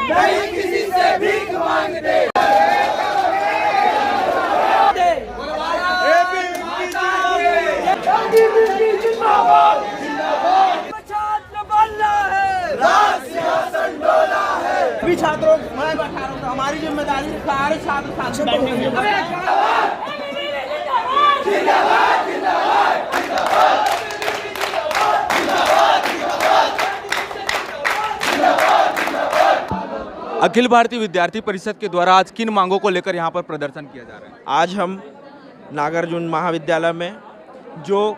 नहीं किसी से भीख मांगते। सभी छात्रों मैं बैठा रहा हूँ, हमारी जिम्मेदारी सारे छात्र साथ बैठेंगे। अखिल भारतीय विद्यार्थी परिषद के द्वारा आज किन मांगों को लेकर यहाँ पर प्रदर्शन किया जा रहा है? आज हम नागार्जुन महाविद्यालय में जो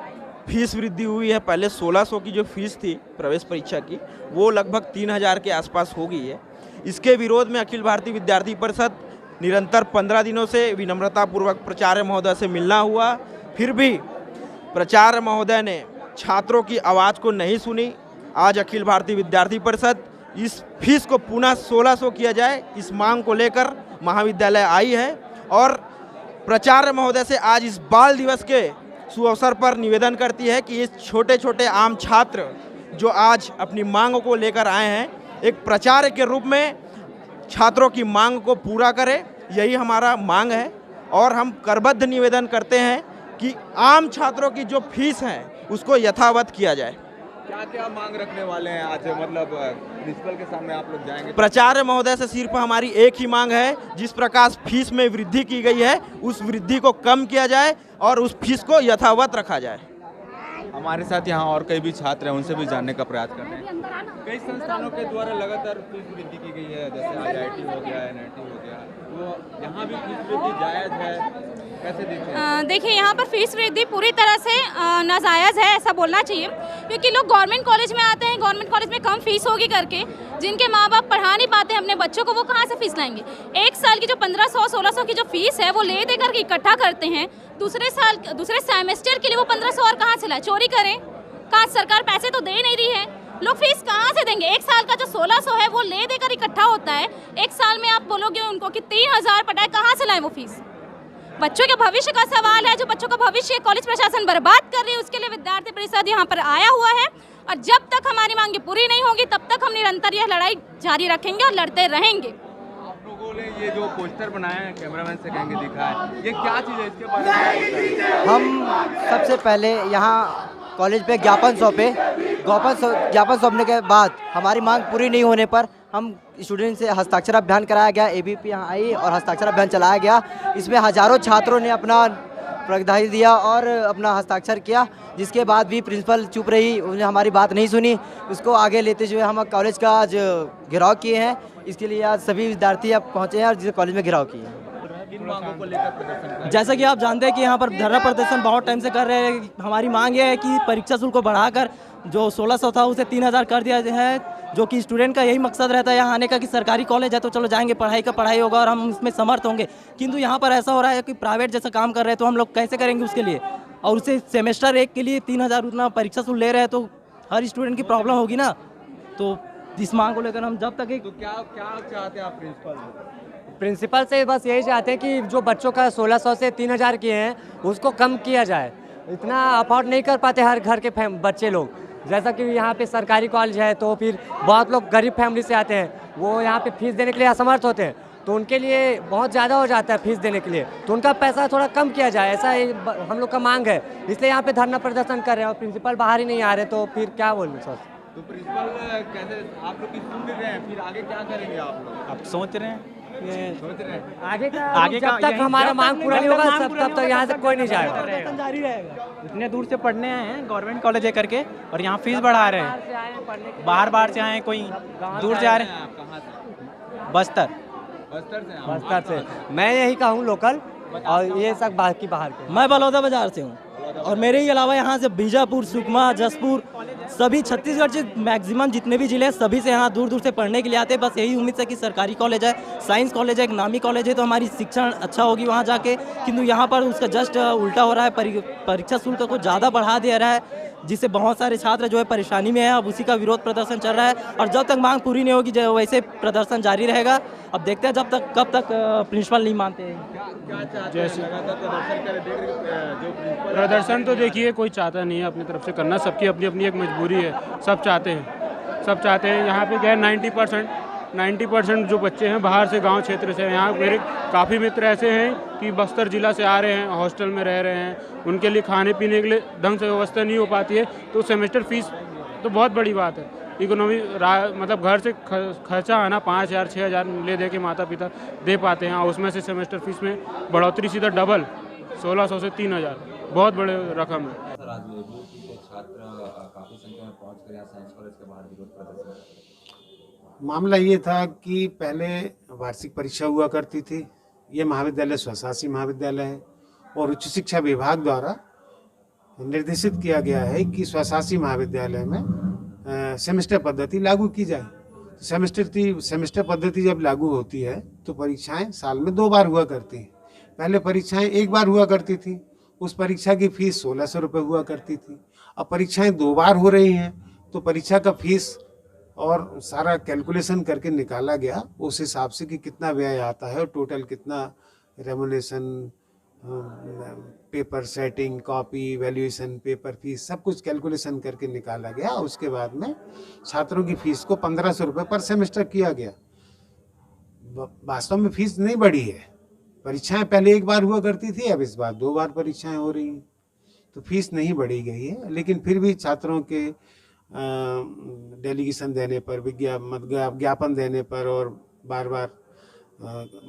फीस वृद्धि हुई है, पहले 1600 की जो फीस थी प्रवेश परीक्षा की, वो लगभग 3000 के आसपास हो गई है। इसके विरोध में अखिल भारतीय विद्यार्थी परिषद निरंतर 15 दिनों से विनम्रतापूर्वक प्राचार्य महोदय से मिलना हुआ, फिर भी प्राचार्य महोदय ने छात्रों की आवाज़ को नहीं सुनी। आज अखिल भारतीय विद्यार्थी परिषद इस फीस को पुनः 1600 किया जाए, इस मांग को लेकर महाविद्यालय आई है और प्राचार्य महोदय से आज इस बाल दिवस के सुअवसर पर निवेदन करती है कि ये छोटे छोटे आम छात्र जो आज अपनी मांग को लेकर आए हैं, एक प्राचार्य के रूप में छात्रों की मांग को पूरा करें, यही हमारा मांग है। और हम करबद्ध निवेदन करते हैं कि आम छात्रों की जो फीस है उसको यथावत किया जाए। क्या क्या मांग रखने वाले हैं आज, मतलब प्रिंसिपल के सामने आप लोग जाएंगे? प्राचार्य महोदय से सिर्फ हमारी एक ही मांग है, जिस प्रकार फीस में वृद्धि की गई है उस वृद्धि को कम किया जाए और उस फीस को यथावत रखा जाए। हमारे साथ यहाँ और कई भी छात्र हैं, उनसे भी जानने का प्रयास कर रहे हैं। कई संस्थानों के द्वारा लगातार फीस वृद्धि की गई है, जैसे IIT हो गया, NIT हो गया, तो यहाँ भी फीस वृद्धि जायज़ है, कैसे देखते हैं? देखिए, यहाँ पर फीस वृद्धि पूरी तरह से नाजायज़ है, ऐसा बोलना चाहिए, क्योंकि लोग गवर्नमेंट कॉलेज में आते हैं, गवर्नमेंट कॉलेज में कम फीस होगी करके जिनके माँ बाप पढ़ा नहीं पाते हैं अपने बच्चों को, वो कहाँ से फीस लाएंगे? एक साल की जो 1500-1600 की जो फीस है वो ले दे करके इकट्ठा करते हैं, दूसरे सेमेस्टर के लिए वो 1500 और कहाँ से लाए? चोरी करें? कहाँ? सरकार पैसे तो दे नहीं रही है, लोग फीस कहाँ से देंगे? एक साल का जो 1600 है वो ले देकर इकट्ठा होता है, एक साल में आप बोलोगे उनको कि 3000 पटाए, कहाँ से लाएं वो फीस? बच्चों के भविष्य का सवाल है, जो बच्चों का भविष्य कॉलेज प्रशासन बर्बाद कर रही है, उसके लिए विद्यार्थी परिषद यहाँ पर आया हुआ है और जब तक हमारी मांगे पूरी नहीं होंगी तब तक हम निरंतर यह लड़ाई जारी रखेंगे और लड़ते रहेंगे। आप लोगों ने ये जो पोस्टर बनाया है, कैमरामैन से कहेंगे दिखा है, ये क्या चीज़ है, इसके बारे में? हम सबसे पहले यहाँ कॉलेज पे ज्ञापन सौंपने के बाद हमारी मांग पूरी नहीं होने पर हम स्टूडेंट से हस्ताक्षर अभियान कराया गया, ABP यहाँ आई और हस्ताक्षर अभियान चलाया गया। इसमें हजारों छात्रों ने अपना प्रतिनिधि दिया और अपना हस्ताक्षर किया, जिसके बाद भी प्रिंसिपल चुप रही, उन्हें हमारी बात नहीं सुनी। उसको आगे लेते हुए हम कॉलेज का आज घेराव किए हैं। इसके लिए आज सभी विद्यार्थी अब पहुँचे हैं और जिसे कॉलेज में घेराव किए हैं। जैसा कि आप जानते हैं कि यहाँ पर धरना प्रदर्शन बहुत टाइम से कर रहे हैं। हमारी मांग ये है कि परीक्षा शुल्क को बढ़ाकर जो 1600 था उसे 3000 कर दिया है, जो कि स्टूडेंट का यही मकसद रहता है यहाँ आने का कि सरकारी कॉलेज है तो चलो जाएंगे, पढ़ाई का पढ़ाई होगा और हम इसमें समर्थ होंगे। किंतु यहाँ पर ऐसा हो रहा है कि प्राइवेट जैसा काम कर रहे हैं, तो हम लोग कैसे करेंगे उसके लिए? और उसे सेमेस्टर 1 के लिए 3000 उतना परीक्षा शुल्क ले रहे हैं, तो हर स्टूडेंट की प्रॉब्लम होगी ना। तो इस मांग को लेकर हम जब तक तो क्या चाहते हैं आप प्रिंसिपल से? बस यही चाहते हैं कि जो बच्चों का 1600 से 3000 किए हैं उसको कम किया जाए। इतना अफोर्ड नहीं कर पाते हर घर के बच्चे लोग, जैसा कि यहाँ पे सरकारी कॉलेज है तो फिर बहुत लोग गरीब फैमिली से आते हैं, वो यहाँ पे फीस देने के लिए असमर्थ होते हैं, तो उनके लिए बहुत ज़्यादा हो जाता है फीस देने के लिए, तो उनका पैसा थोड़ा कम किया जाए, ऐसा हम लोग का मांग है। इसलिए यहाँ पे धरना प्रदर्शन कर रहे हैं और प्रिंसिपल बाहर ही नहीं आ रहे, तो फिर क्या बोलूँ सर? तो प्रिंसिपल कैसे आप लोग की सुन रहे हैं, फिर आगे क्या करेंगे आप लोग? आप सोच रहे हैं आगे का जब तक हमारा मांग पूरा नहीं होगा तब तक यहाँ से कोई नहीं जाएगा। जारी रहेगा। इतने दूर से पढ़ने आए हैं गवर्नमेंट कॉलेज है करके और यहाँ फीस बढ़ा रहे हैं, बाहर से आए, कोई दूर जा रहे हैं। आप कहाँ से? बस्तर से मैं यही का हूँ लोकल, और ये सब बाकी बाहर के। मैं बलौदा बाजार से हूँ और मेरे ही अलावा यहाँ से बीजापुर, सुकमा, जसपुर, सभी छत्तीसगढ़ से मैक्सिमम जितने भी जिले हैं सभी से यहाँ दूर दूर से पढ़ने के लिए आते हैं। बस यही उम्मीद है कि सरकारी कॉलेज है, साइंस कॉलेज है, एक नामी कॉलेज है, तो हमारी शिक्षण अच्छा होगी वहाँ जाके। किंतु यहाँ पर उसका जस्ट उल्टा हो रहा है, परीक्षा शुल्क को ज़्यादा बढ़ा दिया रहा है, जिससे बहुत सारे छात्र जो है परेशानी में है। अब उसी का विरोध प्रदर्शन चल रहा है और जब तक मांग पूरी नहीं होगी जो वैसे प्रदर्शन जारी रहेगा। अब देखते हैं कब तक प्रिंसिपल नहीं मानते हैं। जैसे प्रदर्शन तो देखिए कोई चाहता नहीं है अपनी तरफ से करना, सबकी अपनी अपनी एक मजबूरी है। सब चाहते हैं यहाँ पे क्या है 90% 90% जो बच्चे हैं बाहर से, गांव क्षेत्र से हैं। यहाँ मेरे काफ़ी मित्र ऐसे हैं कि बस्तर जिला से आ रहे हैं, हॉस्टल में रह रहे हैं, उनके लिए खाने पीने के लिए ढंग से व्यवस्था नहीं हो पाती है, तो सेमेस्टर फीस तो बहुत बड़ी बात है। इकोनॉमी मतलब घर से खर्चा आना 5,000 6,000 ले दे के माता पिता दे पाते हैं, और उसमें से सेमेस्टर फीस में बढ़ोतरी सीधा डबल 1,600 से 3,000, बहुत बड़े रकम है। सर, आज एबीवीपी के छात्र काफ़ी संख्या में पहुंच कर यहाँ साइंस कॉलेज के बाहर विरोध प्रदर्शन कर रहे हैं। मामला ये था कि पहले वार्षिक परीक्षा हुआ करती थी। ये महाविद्यालय स्वशासी महाविद्यालय है और उच्च शिक्षा विभाग द्वारा निर्देशित किया गया है कि स्वशासी महाविद्यालय में सेमेस्टर पद्धति लागू की जाए। सेमेस्टर पद्धति जब लागू होती है तो परीक्षाएं साल में 2 बार हुआ करती हैं। पहले परीक्षाएं 1 बार हुआ करती थी, उस परीक्षा की फीस 1,600 रुपये हुआ करती थी। अब परीक्षाएं 2 बार हो रही हैं तो परीक्षा का फीस और सारा कैलकुलेशन करके निकाला गया उस हिसाब से कि कितना व्यय आता है और टोटल कितना remuneration, paper setting, copy, valuation, paper fees, सब कुछ कैलकुलेशन करके निकाला गया। उसके बाद में छात्रों की फीस को 1,500 रुपये पर सेमेस्टर किया गया। वास्तव में फीस नहीं बढ़ी है। परीक्षाएं पहले 1 बार हुआ करती थी, अब इस बार 2 बार परीक्षाएं हो रही हैं, तो फीस नहीं बढ़ी गई है। लेकिन फिर भी छात्रों के डेलीगेशन देने पर, ज्ञापन देने पर और बार बार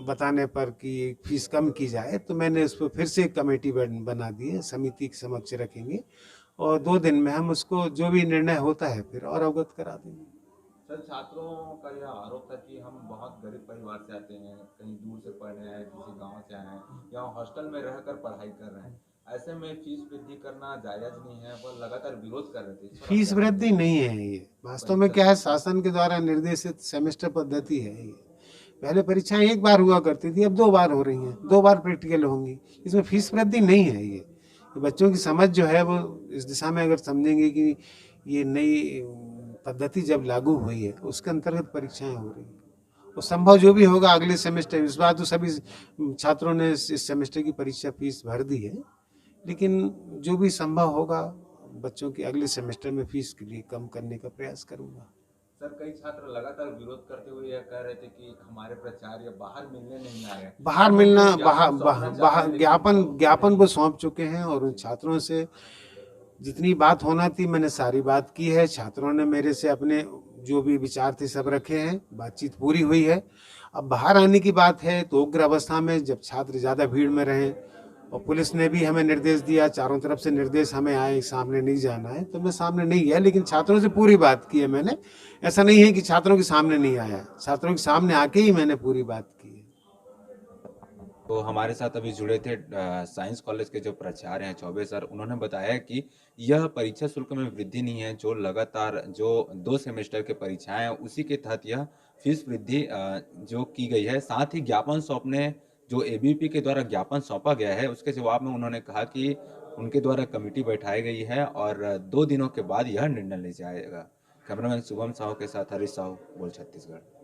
बताने पर कि फीस कम की जाए, तो मैंने उस पर फिर से एक कमेटी बना दी है, समिति के समक्ष रखेंगे और 2 दिन में हम उसको जो भी निर्णय होता है फिर और अवगत करा देंगे। सर, छात्रों का यह आरोप था कि हम बहुत गरीब परिवार से आते हैं, कहीं दूर से पढ़ने आए, किसी गांव से आए हैं, या हॉस्टल में रहकर पढ़ाई कर रहे हैं, ऐसे में फीस वृद्धि करना जायज़ नहीं है। वो लगातार विरोध कर रहे थे। फीस वृद्धि नहीं है ये, वास्तव में क्या है, शासन के द्वारा निर्देशित सेमेस्टर पद्धति है ये। पहले परीक्षाएं 1 बार हुआ करती थी, अब 2 बार हो रही हैं, 2 बार प्रैक्टिकल होंगी। इसमें फीस वृद्धि नहीं है ये। बच्चों की समझ जो है वो इस दिशा में अगर समझेंगे कि ये नई पद्धति जब लागू हुई है उसके अंतर्गत परीक्षाएं हो रही हैं, और संभव जो भी होगा अगले सेमेस्टर, इस बार तो सभी छात्रों ने इस सेमेस्टर की परीक्षा फीस भर दी है, लेकिन जो भी संभव होगा बच्चों की अगले सेमेस्टर में फीस के लिए कम करने का प्रयास करूंगा। सर, कई छात्र लगातार विरोध करते हुए यह कह रहे थे कि हमारे प्राचार्य बाहर मिलने नहीं आ रहे। बाहर मिलना, बाहर ज्ञापन वो सौंप चुके हैं और उन छात्रों से जितनी बात होना थी मैंने सारी बात की है। छात्रों ने मेरे से अपने जो भी विचार थे सब रखे हैं, बातचीत पूरी हुई है। अब बाहर आने की बात है तो उग्र अवस्था में जब छात्र ज़्यादा भीड़ में रहें और पुलिस ने भी हमें निर्देश दिया, चारों तरफ से निर्देश हमें आए सामने नहीं जाना है, तो मैं सामने नहीं गया, लेकिन छात्रों से पूरी बात की है मैंने। ऐसा नहीं है कि छात्रों के सामने नहीं आया, छात्रों के सामने आके ही मैंने पूरी बात की है। तो हमारे साथ अभी जुड़े थे साइंस कॉलेज के जो प्राचार्य हैं चौबे सर, उन्होंने बताया कि यह परीक्षा शुल्क में वृद्धि नहीं है, जो लगातार जो 2 सेमेस्टर के परीक्षाएं हैं उसी के तहत यह फीस वृद्धि जो की गई है। साथ ही ज्ञापन सौंपने, जो एबीवीपी के द्वारा ज्ञापन सौंपा गया है, उसके जवाब में उन्होंने कहा कि उनके द्वारा कमेटी बैठाई गई है और 2 दिनों के बाद यह निर्णय लिया जाएगा। कैमरामैन शुभम साहू के साथ हरीश साहू, बोल छत्तीसगढ़।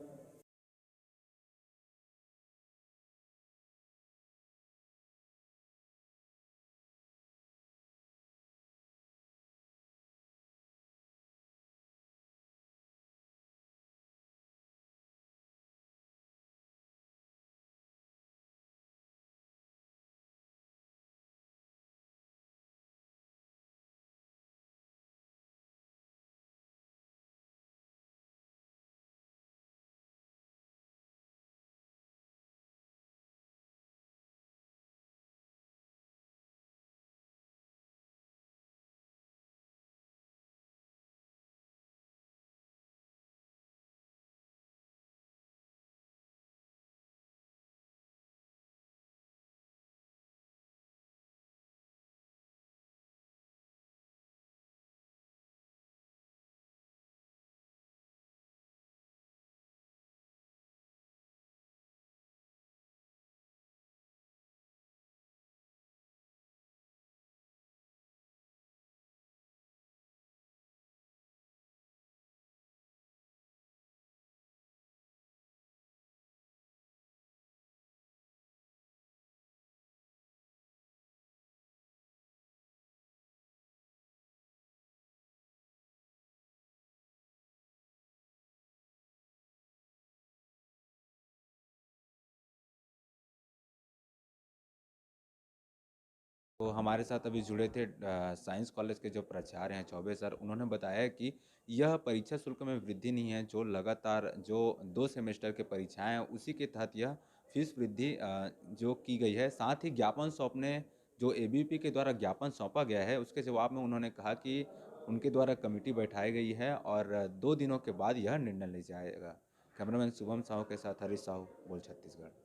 तो हमारे साथ अभी जुड़े थे साइंस कॉलेज के जो प्राचार्य हैं चौबे सर, उन्होंने बताया कि यह परीक्षा शुल्क में वृद्धि नहीं है, जो लगातार जो 2 सेमेस्टर के परीक्षाएं हैं उसी के तहत यह फीस वृद्धि जो की गई है। साथ ही ज्ञापन सौंपने जो एबीवीपी के द्वारा ज्ञापन सौंपा गया है उसके जवाब में उन्होंने कहा कि उनके द्वारा कमेटी बैठाई गई है और 2 दिनों के बाद यह निर्णय लिया जाएगा। कैमरामैन शुभम साहू के साथ हरीश साहू, बोल छत्तीसगढ़।